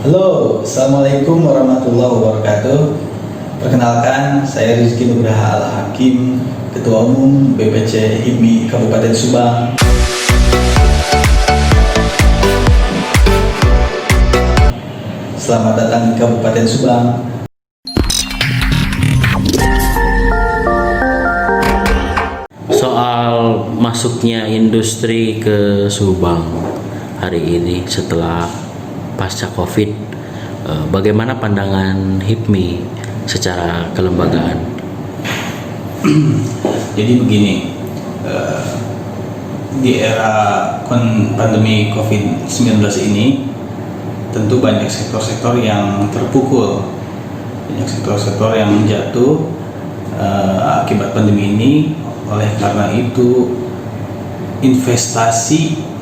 Halo, Assalamualaikum warahmatullahi wabarakatuh. Perkenalkan, saya Rizky Nugraha Al-Hakim, Ketua Umum BPC HIPMI Kabupaten Subang. Selamat datang di Kabupaten Subang. Soal masuknya industri ke Subang hari ini setelah pasca Covid, bagaimana pandangan HIPMI secara kelembagaan? Jadi begini, di era pandemi COVID-19 ini, tentu banyak sektor-sektor yang terpukul, banyak sektor-sektor yang jatuh akibat pandemi ini. Oleh karena itu, investasi,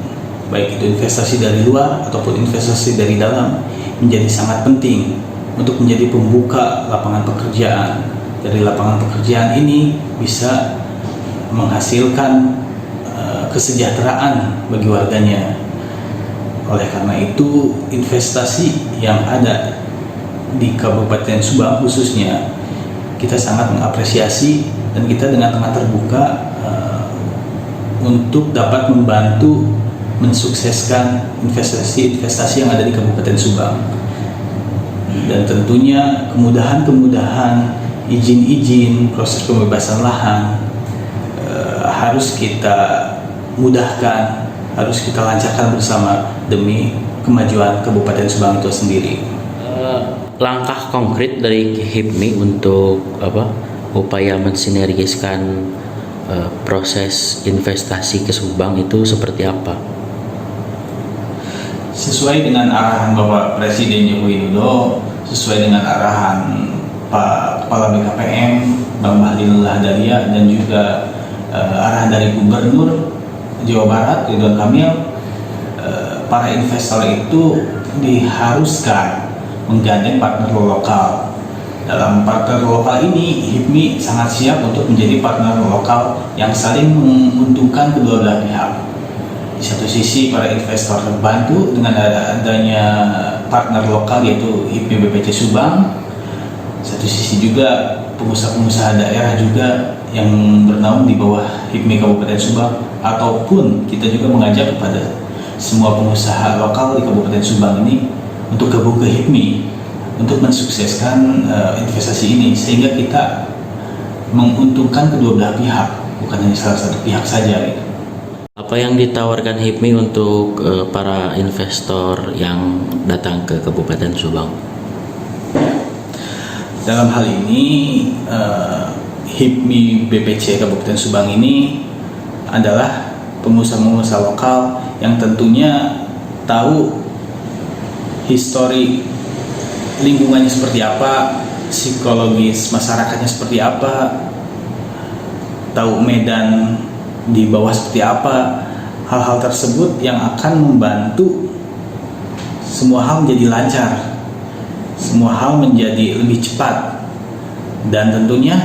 baik itu investasi dari luar ataupun investasi dari dalam, menjadi sangat penting untuk menjadi pembuka lapangan pekerjaan. Dari lapangan pekerjaan ini bisa menghasilkan kesejahteraan bagi warganya. Oleh karena itu, investasi yang ada di Kabupaten Subang khususnya, kita sangat mengapresiasi dan kita dengan sangat terbuka untuk dapat membantu mensukseskan investasi-investasi yang ada di Kabupaten Subang. Dan tentunya kemudahan-kemudahan, izin-izin, proses pembebasan lahan harus kita mudahkan, harus kita lancarkan bersama demi kemajuan Kabupaten Subang itu sendiri. Langkah konkret dari HIPMI untuk upaya mensinergiskan proses investasi ke Subang itu seperti apa? Sesuai dengan arahan Bapak Presiden Joko Widodo, sesuai dengan arahan Pak Kepala BKPM Bang Bahlil Lahadalia, dan juga arahan dari Gubernur Jawa Barat Ridwan Kamil, para investor itu diharuskan menggandeng partner lokal. Dalam partner lokal ini, HIPMI sangat siap untuk menjadi partner lokal yang saling menguntungkan kedua belah pihak. Di satu sisi, para investor terbantu dengan adanya partner lokal yaitu HIPMI BPC Subang. Satu sisi juga pengusaha-pengusaha daerah juga yang bernaung di bawah HIPMI Kabupaten Subang, ataupun kita juga mengajak kepada semua pengusaha lokal di Kabupaten Subang ini untuk gabung ke HIPMI untuk mensukseskan investasi ini, sehingga kita menguntungkan kedua belah pihak, bukan hanya salah satu pihak saja gitu. Apa yang ditawarkan HIPMI untuk para investor yang datang ke Kabupaten Subang? Dalam hal ini, HIPMI BPC Kabupaten Subang ini adalah pengusaha-pengusaha lokal yang tentunya tahu histori lingkungannya seperti apa, psikologis masyarakatnya seperti apa, tahu medan di bawah seperti apa. Hal-hal tersebut yang akan membantu semua hal menjadi lancar, semua hal menjadi lebih cepat, dan tentunya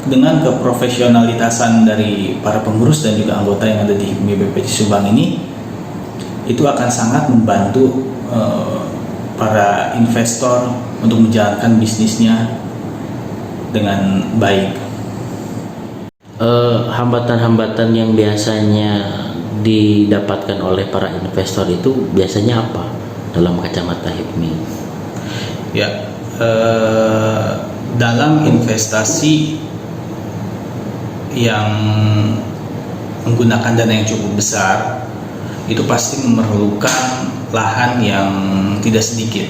dengan keprofesionalitasan dari para pengurus dan juga anggota yang ada di HIPMI BPC Subang ini, itu akan sangat membantu para investor untuk menjalankan bisnisnya dengan baik. Hambatan-hambatan yang biasanya didapatkan oleh para investor itu biasanya apa dalam kacamata HIPMI? Ya, dalam investasi yang menggunakan dana yang cukup besar, itu pasti memerlukan lahan yang tidak sedikit.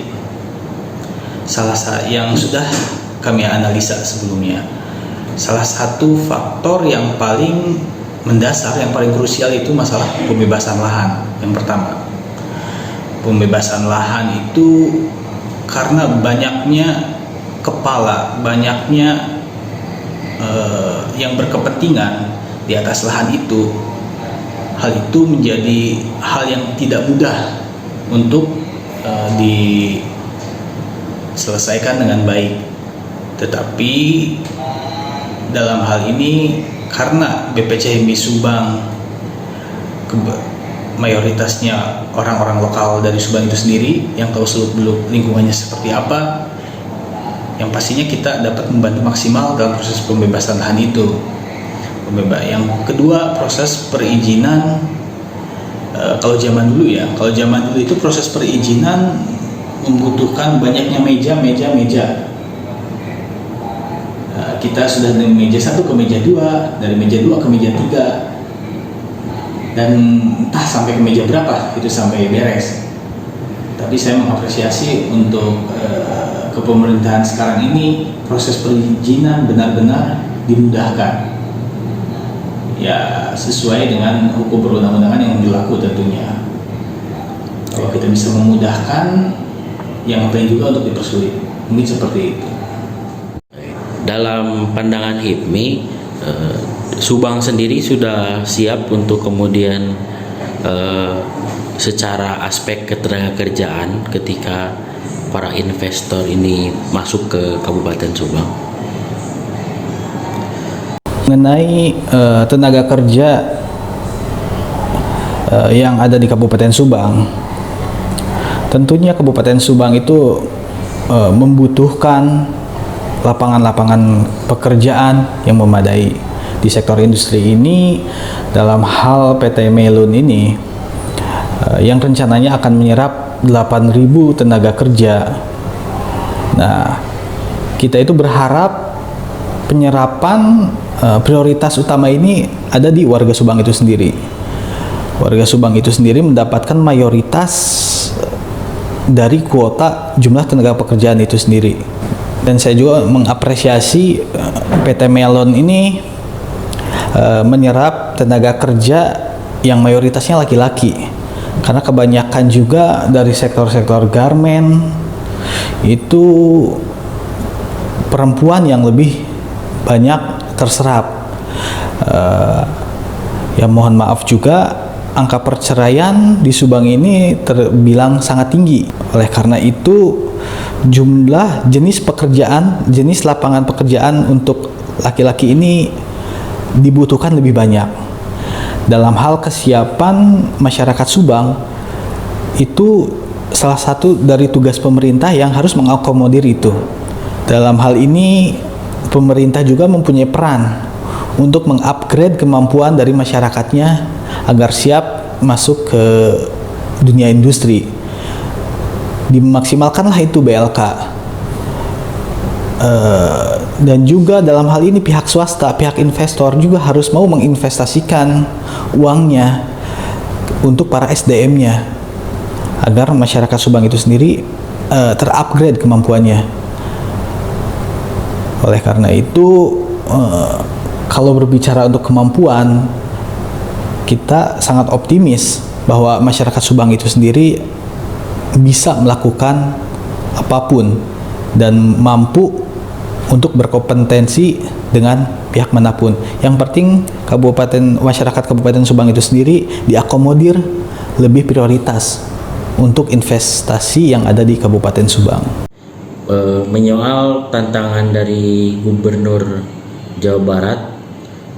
Yang sudah kami analisa sebelumnya, salah satu faktor yang paling mendasar, yang paling krusial itu masalah pembebasan lahan. Yang pertama, pembebasan lahan itu karena banyaknya kepala, banyaknya yang berkepentingan di atas lahan itu. Hal itu menjadi hal yang tidak mudah untuk diselesaikan dengan baik. Tetapi dalam hal ini, karena BPC HIPMI Subang mayoritasnya orang-orang lokal dari Subang itu sendiri yang tahu seluk-beluk lingkungannya seperti apa, yang pastinya kita dapat membantu maksimal dalam proses pembebasan lahan itu. Yang kedua, proses perizinan. Kalau zaman dulu itu proses perizinan membutuhkan banyaknya meja. Kita sudah dari meja 1 ke meja 2, dari meja 2 ke meja 3, dan entah sampai ke meja berapa itu sampai beres. Tapi saya mengapresiasi untuk kepemerintahan sekarang ini, proses perizinan benar-benar dimudahkan, ya sesuai dengan hukum perundang-undangan yang berlaku tentunya. Kalau kita bisa memudahkan, yang penting juga untuk dipersulit, mungkin seperti itu. Dalam pandangan HIPMI, Subang sendiri sudah siap untuk kemudian secara aspek ketenagakerjaan ketika para investor ini masuk ke Kabupaten Subang. Mengenai tenaga kerja yang ada di Kabupaten Subang, tentunya Kabupaten Subang itu membutuhkan lapangan-lapangan pekerjaan yang memadai di sektor industri ini. Dalam hal PT Melun ini yang rencananya akan menyerap 8.000 tenaga kerja. Nah, kita itu berharap penyerapan prioritas utama ini ada di warga Subang itu sendiri. Warga Subang itu sendiri mendapatkan mayoritas dari kuota jumlah tenaga pekerjaan itu sendiri. Dan saya juga mengapresiasi PT Melon ini menyerap tenaga kerja yang mayoritasnya laki-laki, karena kebanyakan juga dari sektor-sektor garmen itu perempuan yang lebih banyak terserap. Ya mohon maaf juga, angka perceraian di Subang ini terbilang sangat tinggi. Oleh karena itu, jumlah jenis lapangan pekerjaan untuk laki-laki ini dibutuhkan lebih banyak. Dalam hal kesiapan masyarakat Subang, itu salah satu dari tugas pemerintah yang harus mengakomodir itu. Dalam hal ini, pemerintah juga mempunyai peran untuk mengupgrade kemampuan dari masyarakatnya agar siap masuk ke dunia industri. Dimaksimalkanlah itu BLK. Dan juga dalam hal ini pihak swasta, pihak investor juga harus mau menginvestasikan uangnya untuk para SDM-nya agar masyarakat Subang itu sendiri terupgrade kemampuannya. Oleh karena itu, kalau berbicara untuk kemampuan, kita sangat optimis bahwa masyarakat Subang itu sendiri bisa melakukan apapun dan mampu untuk berkompetensi dengan pihak manapun. Yang penting masyarakat Kabupaten Subang itu sendiri diakomodir lebih prioritas untuk investasi yang ada di Kabupaten Subang. Menyoal tantangan dari Gubernur Jawa Barat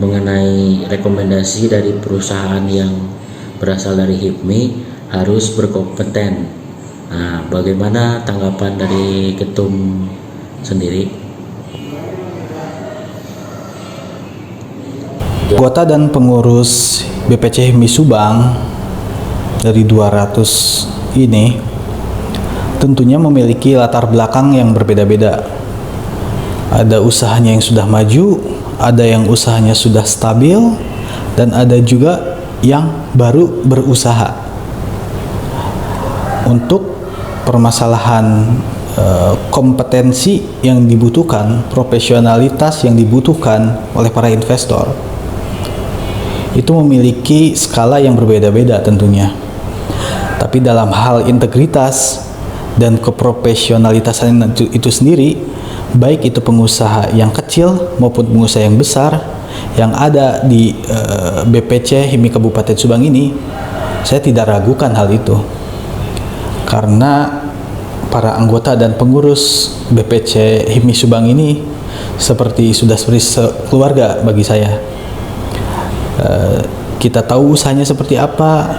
mengenai rekomendasi dari perusahaan yang berasal dari HIPMI harus berkompeten. Nah, bagaimana tanggapan dari Ketum sendiri? Anggota dan pengurus BPC HIPMI Subang dari 200 ini tentunya memiliki latar belakang yang berbeda-beda. Ada usahanya yang sudah maju, ada yang usahanya sudah stabil, dan ada juga yang baru berusaha. Untuk permasalahan kompetensi yang dibutuhkan, profesionalitas yang dibutuhkan oleh para investor, itu memiliki skala yang berbeda-beda tentunya. Tapi dalam hal integritas dan keprofesionalitasan itu sendiri, baik itu pengusaha yang kecil maupun pengusaha yang besar yang ada di BPC HIPMI Kabupaten Subang ini, saya tidak ragukan hal itu. Karena para anggota dan pengurus BPC HIPMI Subang ini seperti keluarga bagi saya. Kita tahu usahanya seperti apa,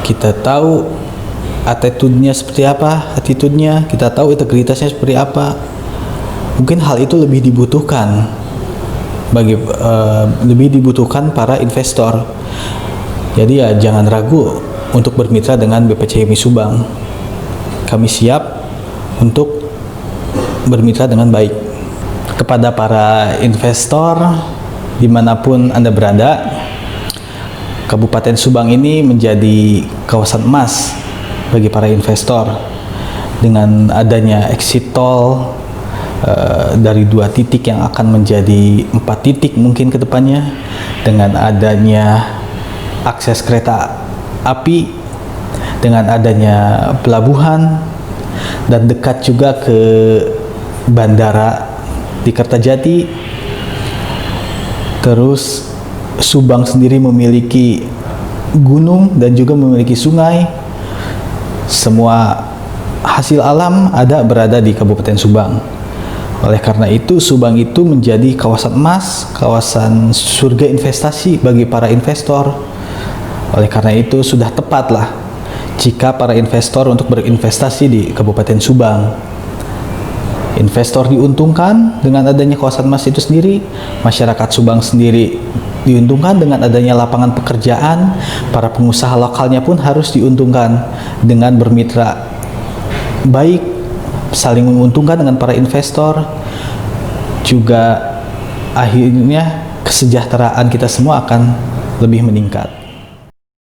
kita tahu attitude-nya seperti apa, attitude-nya, kita tahu integritasnya seperti apa. Mungkin hal itu lebih dibutuhkan lebih dibutuhkan para investor. Jadi ya jangan ragu untuk bermitra dengan BPCMI Subang. Kami siap untuk bermitra dengan baik. Kepada para investor dimanapun Anda berada, Kabupaten Subang ini menjadi kawasan emas bagi para investor. Dengan adanya exit tol dari 2 titik yang akan menjadi 4 titik mungkin ke depannya, dengan adanya akses kereta api, dengan adanya pelabuhan, dan dekat juga ke bandara di Kertajati. Terus Subang sendiri memiliki gunung dan juga memiliki sungai. Semua hasil alam berada di Kabupaten Subang. Oleh karena itu, Subang itu menjadi kawasan emas, kawasan surga investasi bagi para investor. Oleh karena itu, sudah tepatlah jika para investor untuk berinvestasi di Kabupaten Subang. Investor diuntungkan dengan adanya kawasan emas itu sendiri, masyarakat Subang sendiri diuntungkan dengan adanya lapangan pekerjaan, para pengusaha lokalnya pun harus diuntungkan dengan bermitra baik, saling menguntungkan dengan para investor. Juga akhirnya kesejahteraan kita semua akan lebih meningkat.